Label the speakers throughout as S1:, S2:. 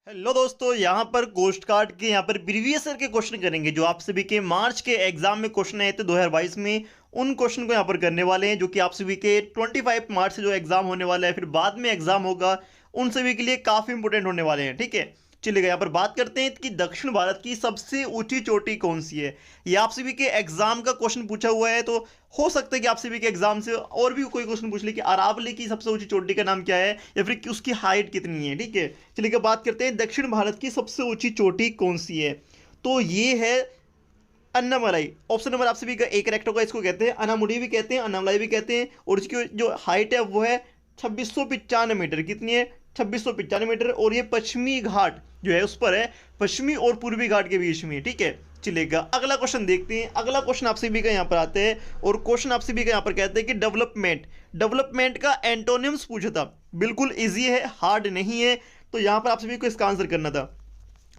S1: Hello दोस्तों, यहाँ पर कोस्ट गार्ड के यहाँ पर प्रीवियस ईयर के क्वेश्चन करेंगे जो आप सभी के मार्च के एग्जाम में क्वेश्चन आए थे 2022 में। उन क्वेश्चन को यहाँ पर करने वाले हैं जो कि आप सभी के 25 मार्च से जो एग्जाम होने वाला है, फिर बाद में एग्जाम होगा, उन सभी के लिए काफ़ी इंपॉर्टेंट होने वाले हैं। ठीक है, चलिएगा यहाँ पर बात करते हैं कि दक्षिण भारत की सबसे ऊंची चोटी कौन सी है। ये आप सभी के एग्जाम का क्वेश्चन पूछा हुआ है, तो हो सकता है कि आप सभी के एग्जाम से और भी कोई क्वेश्चन पूछ ले कि अरावली की सबसे ऊंची चोटी का नाम क्या है या फिर कि उसकी हाइट कितनी है। ठीक है, चलिए बात करते हैं दक्षिण भारत की सबसे ऊंची चोटी कौन सी है। तो ये है अन्नामलाई। ऑप्शन नंबर आप सभी का एक करेक्ट होगा। इसको कहते हैं अनामुडी भी कहते हैं, अन्नामलाई भी कहते हैं, और इसकी जो हाइट है वो है 2695 मीटर। कितनी है? 2695 मीटर। और ये पश्चिमी घाट जो है उस पर है, पश्चिमी और पूर्वी घाट के बीच में। ठीक है, चलेगा अगला क्वेश्चन देखते हैं। अगला क्वेश्चन आप सभी का यहाँ पर आते हैं और क्वेश्चन आप सभी का यहाँ पर कहते हैं कि डेवलपमेंट का एंटोनिम्स पूछा था। बिल्कुल इजी है, हार्ड नहीं है। तो यहाँ पर आप सभी को इसका आंसर करना था।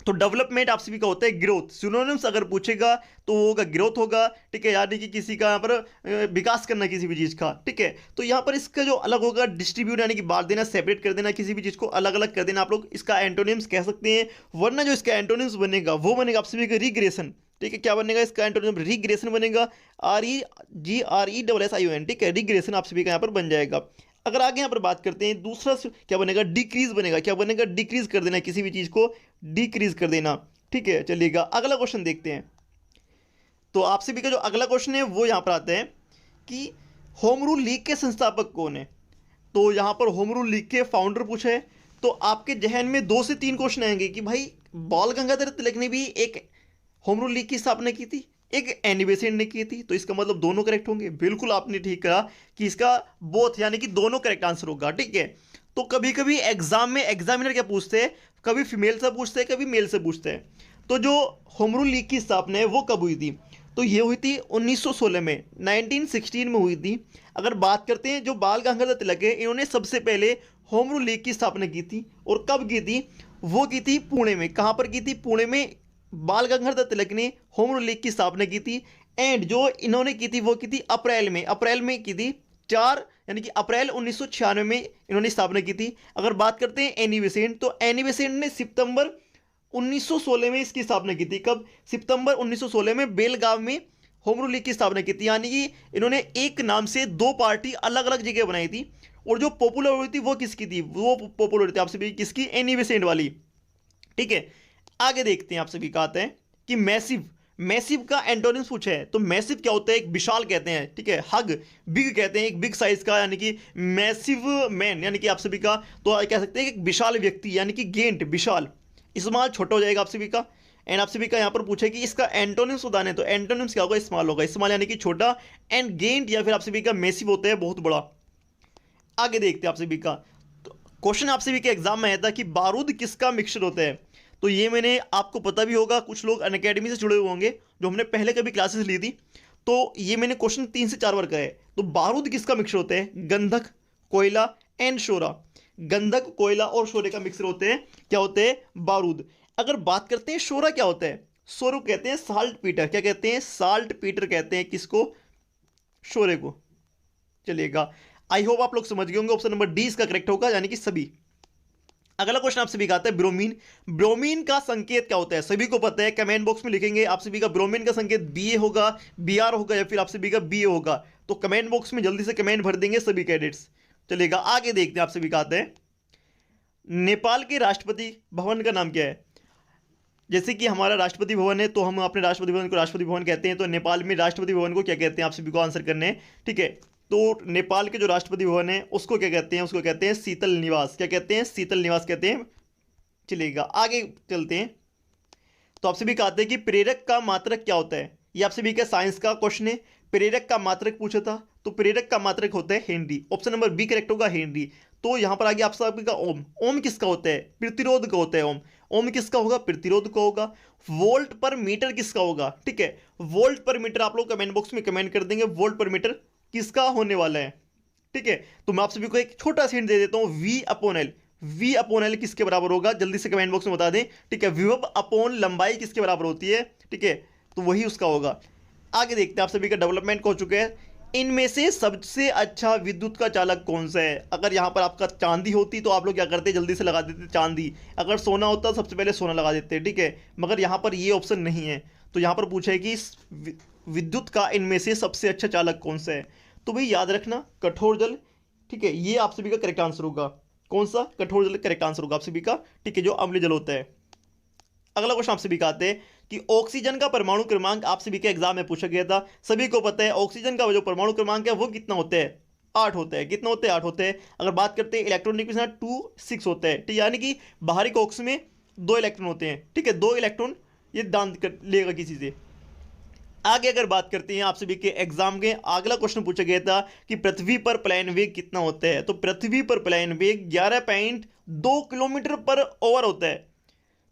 S1: तो डेवलपमेंट आप सभी का होता है ग्रोथ। सिनोनिम्स अगर पूछेगा तो वो होगा ग्रोथ होगा। ठीक है, यानी कि किसी का यहाँ पर विकास करना किसी भी चीज़ का। ठीक है, तो यहाँ पर इसका जो अलग होगा डिस्ट्रीब्यूट, यानी कि बांट देना, सेपरेट कर देना, किसी भी चीज़ को अलग अलग कर देना। आप लोग इसका एंटोनिम्स कह सकते हैं, वरना जो इसका एंटोनिम्स बनेगा वो बनेगा आप सभी का रिग्रेशन। ठीक है, क्या बनेगा इसका एंटोनिम? रिग्रेशन बनेगा। REGRESSION। ठीक है, रिग्रेशन आप सभी का यहाँ पर बन जाएगा। अगर आगे यहाँ पर बात करते हैं, दूसरा क्या बनेगा? डिक्रीज बनेगा। क्या बनेगा? डिक्रीज कर देना, किसी भी चीज़ को डिक्रीज कर देना। ठीक है, चलिएगा अगला क्वेश्चन देखते हैं। तो आप सभी का जो अगला क्वेश्चन है वो यहाँ पर आता है कि होम रूल लीग के संस्थापक कौन है। तो यहाँ पर होम रूल लीग के फाउंडर पूछे है, तो आपके जहन में 2 से 3 क्वेश्चन आएंगे कि भाई बाल गंगाधर तिलक ने भी एक होम रूल लीग की स्थापना की थी, एक एनी बेसेंट ने की थी। तो इसका मतलब दोनों करेक्ट होंगे। बिल्कुल आपने ठीक कहा कि इसका बोथ यानी कि दोनों करेक्ट आंसर होगा। ठीक है, तो कभी कभी एग्जाम में एग्जामिनर क्या पूछते हैं, कभी फीमेल से पूछते हैं, कभी मेल से पूछते हैं। तो जो होम रूल लीग की स्थापना है वो कब हुई थी? तो ये हुई थी 1916 में, 1916 में हुई थी। अगर बात करते हैं जो बाल गंगाधर तिलक है, इन्होंने सबसे पहले होम रूल लीग की स्थापना की थी। और कब की थी? वो की थी पुणे में। कहाँ पर की थी? पुणे में बाल गंगाधर तिलक ने होम रूल लीग की स्थापना की थी। एंड जो इन्होंने की थी वो की थी अप्रैल में की थी। 4 यानी कि अप्रैल 1996 में इन्होंने स्थापना की थी। अगर बात करते हैं एनी बेसेंट, तो एनी बेसेंट ने सितंबर 1916 में इसकी स्थापना की थी। कब? सितंबर 1916 में बेलगांव में होम रूल लीग की स्थापना की थी। यानी कि इन्होंने एक नाम से 2 पार्टी अलग अलग जगह बनाई थी। और जो पॉपुलर हुई थी वो किसकी थी? वो पॉपुलर हुई थी आप सभी किसकी? एनी बेसेंट वाली। ठीक है, आगे देखते हैं। आप सभी का आता है कि मैसिव का एंटोनिम्स पूछा है। तो मैसिव क्या होता है? एक विशाल कहते हैं। ठीक है, हग बिग कहते हैं, एक बिग साइज का, यानी कि मैसिव मैन, यानी कि आप सभी का तो कह सकते हैं कि एक विशाल व्यक्ति, यानी कि गेंट विशाल। इस्तेमाल छोटा हो जाएगा आप सभी का। एंड आप सभी का यहाँ पर पूछे कि इसका एंटोनिम्स बताने, तो एंटोनिम्स क्या होगा? इस्तेमाल होगा। इस्तेमाल यानी कि छोटा, एंड गेंट या फिर आप सभी का मैसिव होता है बहुत बड़ा। आगे देखते हैं आप सभी का। तो क्वेश्चन आप सभी के एग्जाम में आया था कि बारूद किसका मिक्सचर होता है। तो ये मैंने आपको पता भी होगा, कुछ लोग अनअकैडमी से जुड़े हुए होंगे जो हमने पहले कभी क्लासेस ली थी। तो ये मैंने क्वेश्चन 3 से 4 बार का है। तो बारूद किसका मिक्सचर होता है? गंधक, कोयला एंड शोरा। गंधक, कोयला और शोरे का मिक्सचर होते हैं। क्या होते हैं? बारूद। अगर बात करते हैं शोरा क्या होता है, शोरे कहते हैं साल्ट पीटर। क्या कहते हैं? साल्ट पीटर कहते हैं किसको? शोरे को। चलिएगा, आई होप आप लोग समझ गए होंगे। ऑप्शन नंबर डी इसका करेक्ट होगा, यानी कि सभी। अगला क्वेश्चन आप सभी का आता है ब्रोमीन। ब्रोमीन का संकेत क्या होता है? सभी को पता है, कमेंट बॉक्स में लिखेंगे आप सभी का। ब्रोमीन का संकेत BA होगा, BR होगा, या फिर आप सभी का BA होगा। तो कमेंट बॉक्स में जल्दी से कमेंट भर देंगे सभी कैडेट्स। चलेगा, आगे देखते हैं। आप सभी का आते हैं नेपाल के राष्ट्रपति भवन का नाम क्या है। जैसे कि हमारा राष्ट्रपति भवन है, तो हम अपने राष्ट्रपति भवन को राष्ट्रपति भवन कहते हैं। तो नेपाल में राष्ट्रपति भवन को क्या कहते हैं? आप सभी को आंसर करने हैं। ठीक है, तो नेपाल के जो राष्ट्रपति भवन है उसको क्या कहते हैं? उसको कहते हैं शीतल निवास। क्या कहते हैं? शीतल निवास कहते हैं। चलिएगा, आगे चलते हैं। तो आप सभी कहते हैं कि प्रेरक का मात्रक क्या होता है। ये आप सभी का साइंस का क्वेश्चन है। प्रेरक का मात्रक पूछा था, तो प्रेरक का मात्रक होता है henry. Option number B correct होगा, हेनरी। तो यहां पर आगे आप सभी का ओम। ओम किसका होता है? प्रतिरोध का होता है ओम। ओम किसका होगा? प्रतिरोध का होगा। वोल्ट पर मीटर किसका होगा? ठीक है, वोल्ट पर मीटर आप लोग कमेंट बॉक्स में कमेंट कर देंगे वोल्ट पर मीटर किसका होने वाला है। ठीक है, तो मैं आप सभी को एक छोटा सा हिंट दे देता हूं, V/L। V/L किसके बराबर होगा? जल्दी से कमेंट बॉक्स में बता दें। ठीक है, विभव अपॉन लंबाई किसके बराबर होती है? ठीक है, तो वही उसका होगा। आगे देखते हैं। आप सभी का डेवलपमेंट हो चुका है। इनमें से सबसे अच्छा विद्युत का चालक कौन सा है? अगर यहाँ पर आपका चांदी होती तो आप लोग क्या करते, जल्दी से लगा देते चांदी। अगर सोना होता सबसे पहले सोना लगा देते, ठीक है। मगर यहाँ पर ये ऑप्शन नहीं है, तो यहाँ पर पूछा है कि विद्युत का इनमें से सबसे अच्छा चालक कौन सा है। तो भाई याद रखना कठोर जल, ठीक है, ये आप सभी का करेक्ट आंसर होगा। कौन सा? कठोर जल करेक्ट आंसर होगा आप सभी का, ठीक है, जो अम्लीय जल होता है। अगला क्वेश्चन आप सभी का आते हैं कि ऑक्सीजन का परमाणु क्रमांक आप सभी के एग्जाम में पूछा गया था। सभी को पता है ऑक्सीजन का जो परमाणु क्रमांक है वो कितना होता है? 8 होता है। कितना होता है? 8 होते हैं। अगर बात करते हैं इलेक्ट्रॉनिक 2 6 होता है, ठीक, यानी कि बाहरी कॉक्स में 2 इलेक्ट्रॉन होते हैं, ठीक है, 2 इलेक्ट्रॉन ये दान लेगा किसी से। आगे अगर बात करते हैं आप सभी के एग्जाम के, अगला क्वेश्चन पूछा गया था कि पृथ्वी पर पलायन वेग कितना होता है? तो पृथ्वी पर पलायन वेग 11.2 किलोमीटर पर ओवर होता है,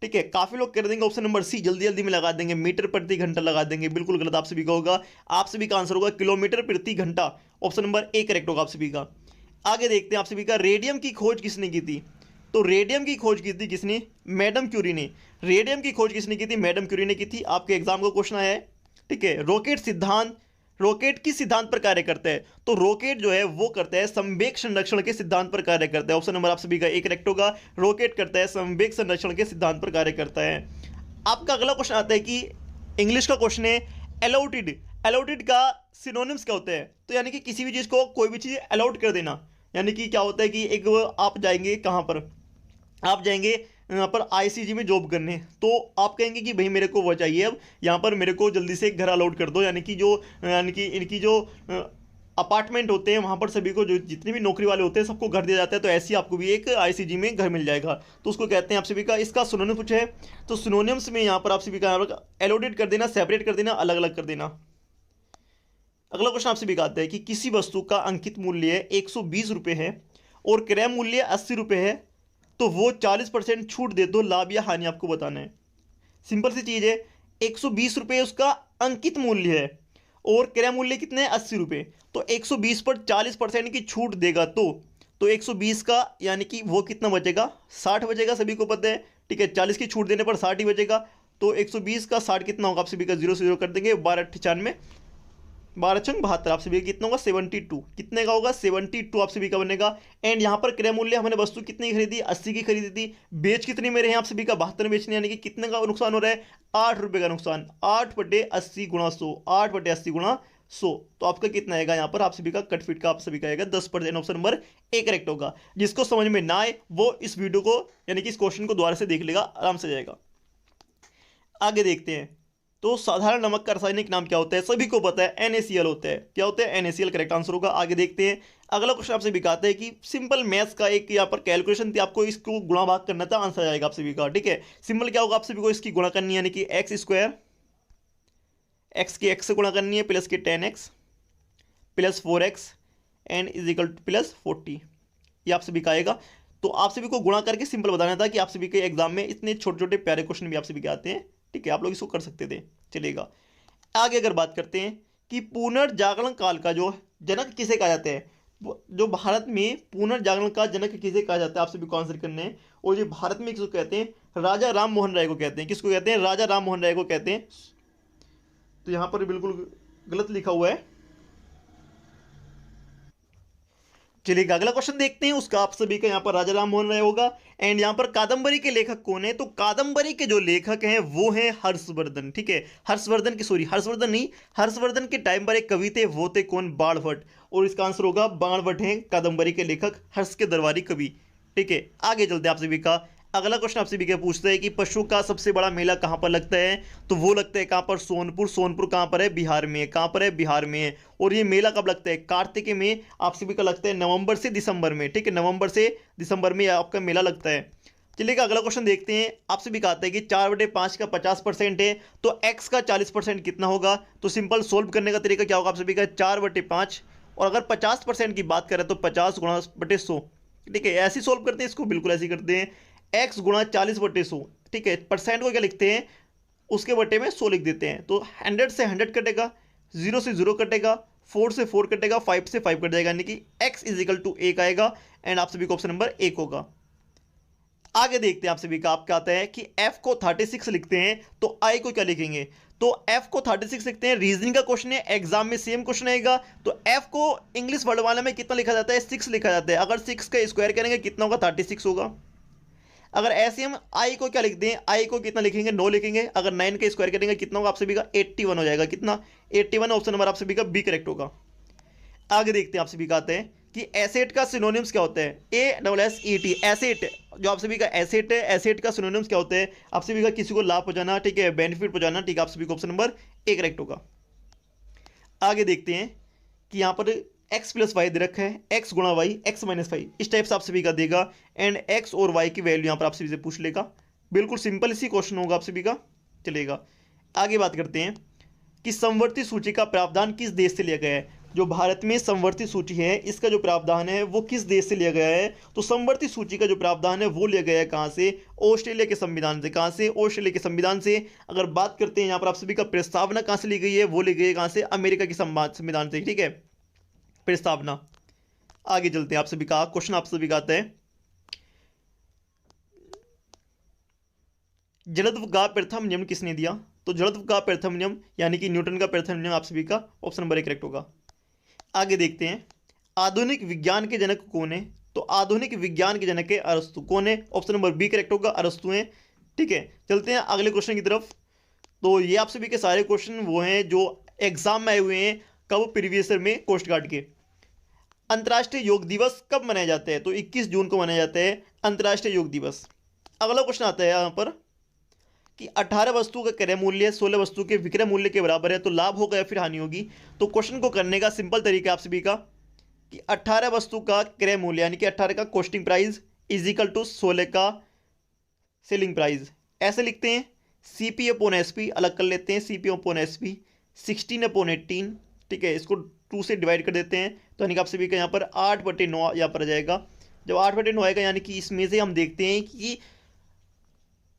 S1: ठीक है। काफी लोग कर देंगे ऑप्शन नंबर सी, जल्दी जल्दी में लगा देंगे, मीटर प्रति घंटा लगा देंगे, बिल्कुल गलत आप सभी का होगा। आप सभी का आंसर होगा किलोमीटर प्रति घंटा। ऑप्शन नंबर ए करेक्ट होगा आप सभी का। आगे देखते हैं आप सभी का, रेडियम की खोज किसने की थी? तो रेडियम की खोज की थी किसने? मैडम क्यूरी ने। रेडियम की खोज किसने की थी? मैडम क्यूरी ने की थी। आपके एग्जाम का क्वेश्चन आया है, ठीक है। रॉकेट किस सिद्धांत पर कार्य करता है? तो रॉकेट जो है वो करता है संवेग संरक्षण के सिद्धांत पर कार्य करता है। ऑप्शन नंबर आप सभी का एक करेक्ट होगा। रॉकेट करता है संवेग संरक्षण के सिद्धांत पर कार्य करता है। आपका अगला क्वेश्चन आता है कि इंग्लिश का क्वेश्चन है, अलाउटेड। अलाउटेड का सिनोनिम्स क्या होता है? तो यानी कि किसी भी चीज को, कोई भी चीज अलाउट कर देना, यानी कि क्या होता है कि एक आप जाएंगे कहां पर, आप जाएंगे यहाँ पर आईसीजी में जॉब करने, तो आप कहेंगे कि भाई मेरे को वो चाहिए, अब यहाँ पर मेरे को जल्दी से एक घर अलॉट कर दो, यानी कि इनकी जो अपार्टमेंट होते हैं वहाँ पर सभी को, जो जितने भी नौकरी वाले होते हैं सबको घर दिया जाता है, तो ऐसे ही आपको भी एक आईसीजी में घर मिल जाएगा, तो उसको कहते हैं आप सभी का। इसका सिनोनिम पूछा है, तो सिनोनिम्स में यहाँ पर आप सभी का एलोडेट कर देना, सेपरेट कर देना, अलग अलग कर देना। अगला क्वेश्चन आपसे भी कहता है कि किसी वस्तु का अंकित मूल्य 120 रुपये है और क्रय मूल्य 80 रुपये है, तो वो 40% छूट दे दो, लाभ या हानि आपको बताना है। सिंपल सी चीज है, 120 रुपये उसका अंकित मूल्य है और क्रय मूल्य कितने हैं? 80 रुपये। तो 120 पर 40% की छूट देगा तो 120 का यानी कि वो कितना बचेगा? 60 बचेगा, सभी को पता है, ठीक है। 40 की छूट देने पर 60 ही बचेगा, तो 120 का 60 कितना होगा? आप सभी का 0 से 0 कर देंगे, 12×8 = 12×72 आप सभी कितना होगा? 72। कितने का होगा? 72 आप सभी का बनेगा। एंड यहाँ पर क्रय मूल्य हमने वस्तु कितनी खरीदी? 80 की खरीदी थी। बेच कितनी मेरे हैं आप सभी का? 72 बेचने, यानी कि कितने का नुकसान हो रहा है? 8 रुपये का नुकसान। 8/80 × 100, 8/80 × 100, तो आपका कितना आएगा यहाँ पर? आप सभी का कटफिट का आप सभी का आएगा 10%। ऑप्शन नंबर ए करेक्ट होगा। जिसको समझ में ना आए वो इस वीडियो को, यानी कि इस क्वेश्चन को दोबारा से देख लेगा, आराम से जाएगा। आगे देखते हैं, तो साधारण नमक का रासायनिक नाम क्या होता है? सभी को पता है, NaCl होता है। क्या होता है? NaCl करेक्ट आंसर होगा। आगे देखते हैं, अगला क्वेश्चन आपसे दिखाते हैं कि सिंपल मैथ्स का एक यहाँ पर कैलकुलेशन थी, आपको इसको गुणा भाग करना था, आंसर आएगा आप सभी का, ठीक है। सिंपल क्या होगा? आप सभी को इसकी गुणा करनी है, यानी कि x² x की x से गुणा करनी है, प्लस के 10x प्लस 4x एंड +40, ये आप सभी का आएगा। तो आप सभी को गुणा करके सिंपल बताना था कि आप सभी के एग्जाम में इतने छोटे छोटे प्यारे क्वेश्चन भी आप सभी के आते हैं, ठीक है, आप लोग इसको कर सकते थे, चलेगा। आगे अगर बात करते हैं कि पुनर्जागरण काल का जो जनक किसे कहा जाता है, जो भारत में पुनर्जागरण का जनक किसे कहा जाता है, आप सभी को आंसर करने हैं। और जो भारत में किसको कहते हैं? राजा राम मोहन राय को कहते हैं। किसको कहते हैं? राजा राम मोहन राय को कहते हैं। तो यहां पर बिल्कुल गलत लिखा हुआ है, चलिए अगला क्वेश्चन देखते हैं, उसका आप सभी का यहाँ पर राजा राम मोहन राय होगा। एंड यहाँ पर कादंबरी के लेखक कौन है? तो कादंबरी के जो लेखक हैं वो हैं हर्षवर्धन, ठीक है। हर्षवर्धन नहीं, हर्षवर्धन के टाइम पर एक कवि थे, वो थे कौन? बाणभट्ट। और इसका आंसर होगा बाणभट्ट हैं कादंबरी के लेखक, हर्ष के दरबारी कवि, ठीक है। आगे चलते हैं आप सभी का, अगला क्वेश्चन आपसे भी क्या पूछता है कि पशु का सबसे बड़ा मेला कहाँ पर लगता है? तो वो लगता है कहाँ पर? सोनपुर। सोनपुर कहाँ पर है? बिहार में है। कहाँ पर है? बिहार में है। और ये मेला कब लगता है? कार्तिक में आप सभी का लगता है नवंबर से दिसंबर में, ठीक है, नवंबर से दिसंबर में आपका मेला लगता है। चलिए अगला क्वेश्चन देखते हैं, आपसे भी कहता है कि 4/5 का 50% है, तो x का 40% कितना होगा? तो सिंपल सोल्व करने का तरीका क्या होगा आप सभी का? 4/5, और अगर 50% की बात करें तो 50 × 100, ठीक है। ऐसे सोल्व करते हैं इसको, बिल्कुल ऐसे करते हैं, x × 40/100, ठीक है। परसेंट को क्या लिखते हैं? उसके बटे में 100 लिख देते हैं, तो 100 से 100 कटेगा, 0 से 0 कटेगा, 4 से 4 कटेगा, 5 से 5 कट जाएगा, यानी कि x = 1 आएगा। एंड आप सभी को ऑप्शन नंबर 1 होगा। आगे देखते हैं आप सभी का, आपका आता है कि f को 36 लिखते हैं, तो i को क्या लिखेंगे? तो एफ को 36 लिखते हैं। रीजनिंग का क्वेश्चन है, एग्जाम में सेम क्वेश्चन आएगा। तो एफ को इंग्लिश वर्ड वाले में कितना लिखा जाता है, 6 लिखा जाता है। अगर 6 का स्क्वायर करेंगे कितना होगा, 36 होगा। अगर ऐसे हम आई को क्या लिखते हैं, आई को कितना लिखेंगे, 9 लिखेंगे। अगर 9 का स्क्वायर करेंगे कितना होगा आप सभी का, 81 हो जाएगा। कितना, 81। ऑप्शन नंबर आप सभी का बी करेक्ट होगा। आगे देखते हैं, आप सभी का आते हैं कि एसेट का सिनोनिम्स क्या होता है, ASSET, एसेट। जो आप सभी का एसेट है, एसेट का सिनोनिम्स क्या होता है, आप सभी का किसी को लाभ पहुंचाना, ठीक है, बेनिफिट पहुंचाना, ठीक है। आप सभी को ऑप्शन नंबर ए करेक्ट होगा। आगे देखते हैं कि यहाँ पर x प्लस वाई दे रखा है, x गुणा वाई, x माइनस वाई, इस टाइप से आप सभी का देगा। एंड x और y की वैल्यू यहाँ पर आप सभी से पूछ लेगा। बिल्कुल सिंपल इसी क्वेश्चन होगा आप सभी का, चलेगा। आगे बात करते हैं कि समवर्ती सूची का प्रावधान किस देश से लिया गया है। जो भारत में समवर्ती सूची है, इसका जो प्रावधान है वो किस देश से लिया गया है। तो समवर्ती सूची का जो प्रावधान है वो लिया गया है कहाँ से, ऑस्ट्रेलिया के संविधान से। कहाँ से, ऑस्ट्रेलिया के संविधान से। अगर बात करते हैं यहाँ पर आप सभी का प्रस्तावना कहाँ से ली गई है, वो ली गई है कहाँ से, अमेरिका के संविधान से, ठीक है, प्रस्तावना। आगे चलते हैं, आप सभी का क्वेश्चन आप सभी का आता है, जड़त्व का प्रथम नियम किसने दिया। तो जड़त्व का प्रथम नियम यानी कि न्यूटन का प्रथम नियम आप सभी का ऑप्शन नंबर 1 करेक्ट होगा। आगे देखते हैं, आधुनिक विज्ञान के जनक कौन है। तो आधुनिक विज्ञान के जनक है अरस्तु। कौन है, ऑप्शन नंबर बी करेक्ट होगा, अरस्तु हैं, ठीक है। चलते हैं अगले क्वेश्चन की तरफ। तो ये आप सभी के सारे क्वेश्चन वो हैं जो एग्जाम में आए हुए हैं, कब, प्रीवियस ईयर में, कोस्ट गार्ड के। अंतर्राष्ट्रीय योग दिवस कब मनाया जाता है। तो 21 जून को मनाया जाता है अंतर्राष्ट्रीय योग दिवस। अगला क्वेश्चन आता है यहाँ पर कि 18 वस्तु का क्रय मूल्य 16 वस्तु के विक्रय मूल्य के बराबर है, तो लाभ होगा या फिर हानि होगी। तो क्वेश्चन को करने का सिंपल तरीका आप सभी का कि 18 वस्तु का क्रय मूल्य यानी कि 18 का costing price is equal to 16 का सेलिंग प्राइस। ऐसे लिखते हैं, CP अपॉन SP अलग कर लेते हैं, CP अपॉन SP 16 अपॉन 18, ठीक है। इसको 2 से डिवाइड कर देते हैं, तो यानी कि आप सभी का यहाँ पर 8/9 यहाँ पर आ जाएगा। जब 8/9 आएगा यानी कि इसमें से हम देखते हैं कि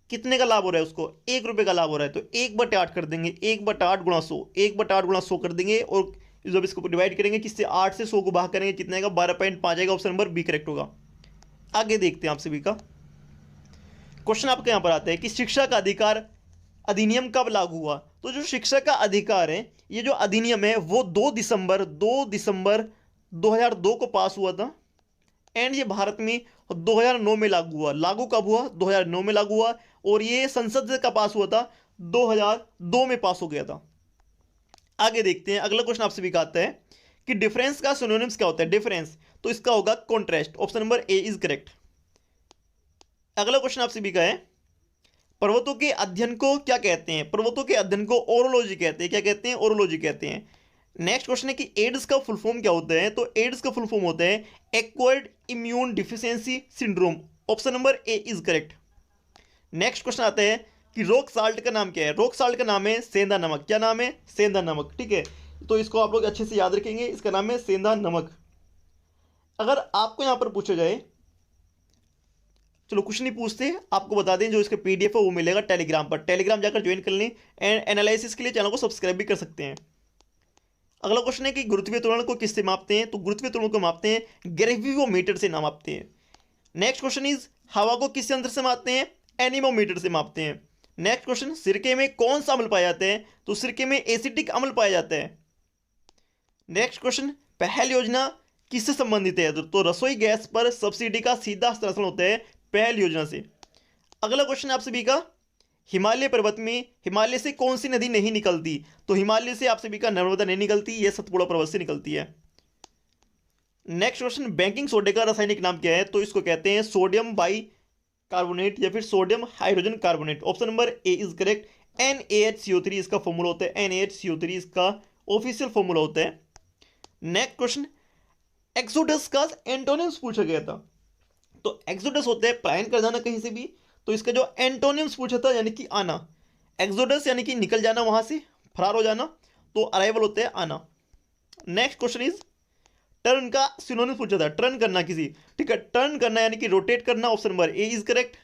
S1: कितने का लाभ हो रहा है, उसको 1 रुपये का लाभ हो रहा है। तो 1/8 कर देंगे, 1/8 गुणा 100, 1/8 गुणा 100 कर देंगे। और जब इसको डिवाइड करेंगे किससे, 8 से 100 को भाग करेंगे, कितना आएगा, 12.5 आएगा। ऑप्शन नंबर बी करेक्ट होगा। आगे देखते हैं आप सभी का क्वेश्चन आपके यहाँ पर आता है कि शिक्षा का अधिकार अधिनियम कब लागू हुआ। तो जो शिक्षा का अधिकार है, ये जो अधिनियम है वो 2 दिसंबर 2002 को पास हुआ था। एंड ये भारत में 2009 में लागू हुआ। लागू कब हुआ, 2009 में लागू हुआ। और ये संसद का पास हुआ था, 2002 में पास हो गया था। आगे देखते हैं, अगला क्वेश्चन आपसे भी आता है कि डिफरेंस का सिनोनिम्स क्या होता है। डिफरेंस, तो इसका होगा contrast. Option number A is correct. अगला क्वेश्चन आपसे भी का है, पर्वतों के अध्ययन को क्या कहते हैं। पर्वतों के अध्ययन को ओरोलॉजी कहते हैं। क्या कहते हैं, ओरोलॉजी कहते हैं। नेक्स्ट क्वेश्चन है कि एड्स का फुल फॉर्म क्या होता है। तो एड्स का फुल फॉर्म होता है acquired immune deficiency syndrome. Option number A is correct. Next question आता है कि रॉक साल्ट का नाम क्या है। रॉक साल्ट का नाम है सेंधा नमक। क्या नाम है, सेंधा नमक, ठीक है। तो इसको आप लोग अच्छे से याद रखेंगे, इसका नाम है सेंधा नमक। अगर आपको यहां पर पूछा जाए, चलो कुछ नहीं पूछते, आपको बता दें, जो इसका PDF है वो मिलेगा टेलीग्राम पर। टेलीग्राम जाकर ज्वाइन कर लें। एंड एनालिसिस के लिए चैनल को सब्सक्राइब भी कर सकते हैं। अगला क्वेश्चन है कि गुरुत्वीय त्वरण को किससे मापते हैं। तो गुरुत्वीय त्वरण को मापते हैं ग्रेवियोमीटर से ना मापते हैं। नेक्स्ट क्वेश्चन इज हवा को किस यंत्र से मापते हैं, एनीमोमीटर से मापते हैं। नेक्स्ट क्वेश्चन, सिरके में कौन सा अम्ल पाया जाता है। तो सिरके में एसिटिक अम्ल पाया जाता है। नेक्स्ट क्वेश्चन, पहल योजना किससे संबंधित है। तो रसोई गैस पर सब्सिडी का सीधा हस्तांतरण होता है पहल योजना से। अगला क्वेश्चन आप सभी का, हिमालय पर्वत में हिमालय से कौन सी नदी नहीं निकलती। तो हिमालय से आप सभी का नर्मदा नहीं निकलती, यह सतपुड़ा पर्वत से निकलती है। नेक्स्ट क्वेश्चन, बेकिंग सोडे का रासायनिक नाम क्या है। तो इसको कहते हैं सोडियम बाई कार्बोनेट या फिर sodium hydrogen carbonate. Option number A is correct. NaHCO3 इसका फॉर्मूला होता है। NaHCO3 इसका ऑफिशियल फॉर्मूला होता है। नेक्स्ट क्वेश्चन, एक्सोडस का एंटोनिम्स पूछा गया था। तो एक्सोडस होता है पलायन कर जाना कहीं से भी। तो इसका जो एंटोनिम्स पूछा था यानी कि आना। एक्सोडस यानी कि निकल जाना, वहां से फरार हो जाना। तो अराइवल होता है आना। नेक्स्ट क्वेश्चन इज टर्न का सिनोनिम्स पूछा था, टर्न करना किसी, ठीक है, टर्न करना यानी कि रोटेट करना। Option number A is correct.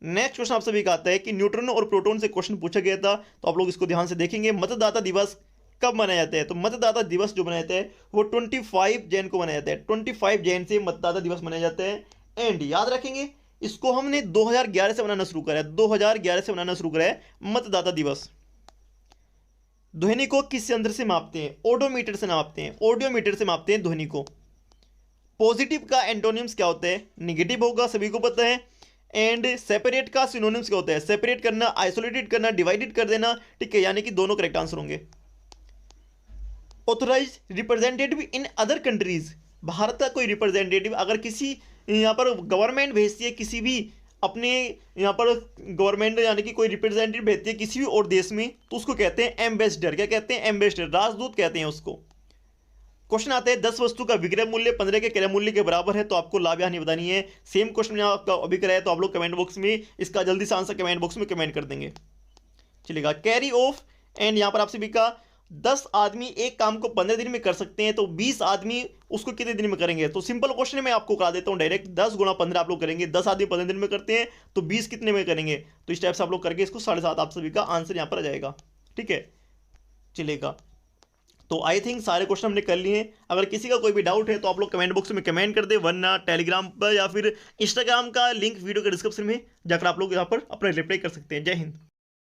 S1: Next question आप सभी का आता है कि न्यूट्रॉन और प्रोटॉन से क्वेश्चन पूछा गया था, तो आप लोग इसको ध्यान से देखेंगे। मतदाता दिवस कब मनाया जाता है। तो मतदाता दिवस जो मनाया जाता है वो 25 जैन को मनाया जाता है। 25 जैन से मतदाता दिवस मनाया जाता है। एंड याद रखेंगे, इसको हमने 2011 से मनाना शुरू करा है। 2011 से मनाना शुरू करा है मतदाता दिवस। ध्वनि को किस यंत्र से मापते हैं? ओडोमीटर से मापते हैं, ऑडियोमीटर से मापते हैं ध्वनि को। पॉजिटिव का एंटोनिम्स क्या होता है? निगेटिव होगा, सभी को पता है। एंड सेपरेट का सिनोनिम्स क्या होता है? सेपरेट करना, आइसोलेटेड करना, डिवाइडेड कर देना, ठीक है, यानी कि दोनों करेक्ट आंसर होंगे। Authorise representative in other countries, Bharat का कोई रिप्रेजेंटेटिव अगर किसी यहाँ पर गवर्नमेंट भेजती है किसी भी अपने यहाँ पर गवर्नमेंट यानी कि कोई रिप्रेजेंटेटिव भेजती है किसी भी और देश में, तो उसको कहते हैं एम्बेसडर। क्या कहते हैं? एम्बेसडर, राजदूत कहते हैं उसको। क्वेश्चन आता है 10 वस्तु का विक्रय मूल्य 15 के क्रय मूल्य के बराबर है, तो आपको लाभ हानि बतानी है। सेम क्वेश्चन मैंने आपका अभी कराया, तो आप लोग कमेंट बॉक्स में इसका जल्दी से आंसर कमेंट बॉक्स में कमेंट कर देंगे। चलिएगा, कैरी ऑफ। एंड यहाँ पर आपसे भी कहा 10 आदमी एक काम को 15 दिन में कर सकते हैं, तो 20 आदमी उसको कितने दिन में करेंगे? तो सिंपल क्वेश्चन है, मैं आपको करा देता हूँ डायरेक्ट। 10 गुणा 15 आप लोग करेंगे, 10 आदमी 15 दिन में करते हैं, तो 20 कितने में करेंगे? तो इस टाइप से आप लोग करके इसको 7.5 आप सभी का आंसर यहाँ पर आ जाएगा। ठीक है, चलेगा। तो आई थिंक सारे क्वेश्चन हमने कर लिए हैं। अगर किसी का कोई भी डाउट है तो आप लोग कमेंट बॉक्स में कमेंट कर दे, वरना टेलीग्राम पर या फिर इंस्टाग्राम का लिंक वीडियो के डिस्क्रिप्शन में जाकर आप लोग यहाँ पर अपना रिप्लाई कर सकते हैं। जय हिंद।